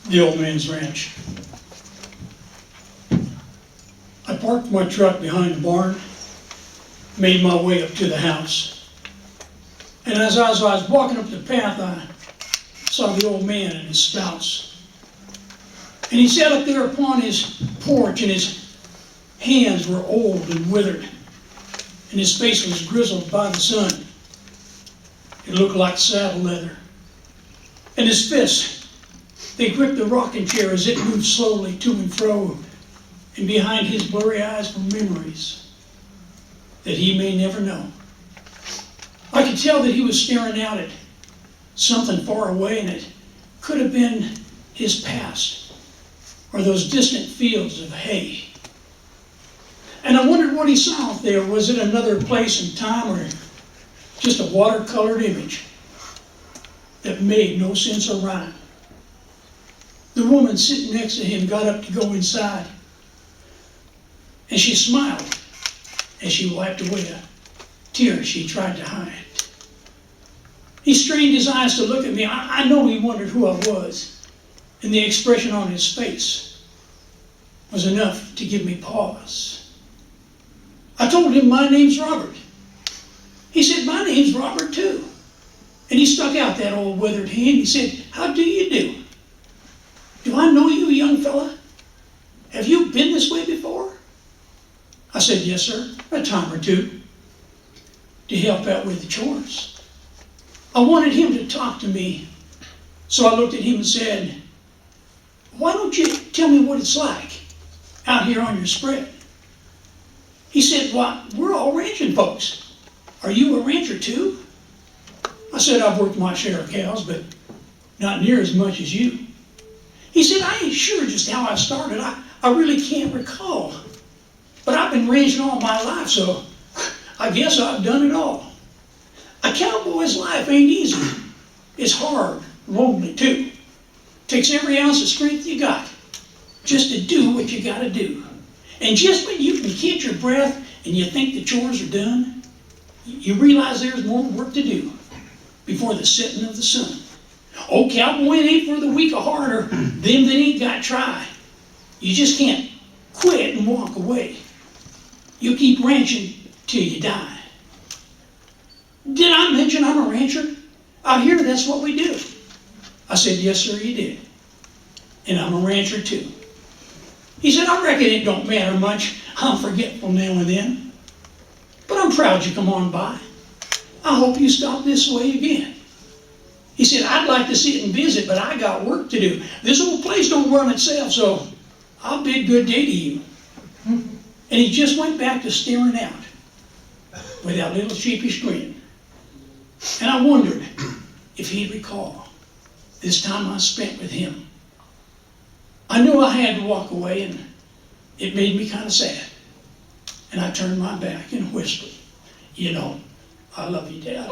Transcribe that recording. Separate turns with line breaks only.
the old man's ranch. I parked my truck behind the barn, made my way up to the house. And as I was walking up the path, I saw the old man and his spouse. And he sat up there upon his porch, and his hands were old and withered, and his face was grizzled by the sun. It looked like saddle leather. And his fists, they gripped the rocking chair as it moved slowly to and fro, and behind his blurry eyes were memories that he may never know. I could tell that he was staring out at something far away, and it could have been his past, or those distant fields of hay. And I wondered what he saw out there. Was it another place and time, or just a watercolored image that made no sense or rhyme? The woman sitting next to him got up to go inside, and she smiled as she wiped away a tear she tried to hide. He strained his eyes to look at me. I know he wondered who I was, and the expression on his face was enough to give me pause. I told him my name's Robert. He said, my name's Robert too. And he stuck out that old withered hand. He said, how do you do? Do I know you, young fella? Have you been this way before? I said, yes, sir, a time or two, to help out with the chores. I wanted him to talk to me, so I looked at him and said, why don't you tell me what it's like out here on your spread? He said, well, we're all ranching folks. Are you a rancher too? I said, I've worked my share of cows, but not near as much as you. He said, I ain't sure just how I started. I really can't recall. But I've been ranching all my life, so I guess I've done it all. A cowboy's life ain't easy. It's hard, lonely too. Takes every ounce of strength you got just to do what you gotta do. And just when you can catch your breath and you think the chores are done, you realize there's more work to do before the setting of the sun. Oh, cowboy, it ain't for the weak of heart or them that ain't got try. You just can't quit and walk away. You keep ranching till you die. Did I mention I'm a rancher? Out here, that's what we do. I said, yes, sir, you did. And I'm a rancher too. He said, I reckon it don't matter much. I'm forgetful now and then. But I'm proud you come on by. I hope you stop this way again. He said, I'd like to sit and visit, but I got work to do. This old place don't run itself, so I'll bid good day to you. And he just went back to staring out with that little sheepish grin. And I wondered if he'd recall this time I spent with him. I knew I had to walk away, and it made me kind of sad. And I turned my back and whispered, you know, I love you, Dad.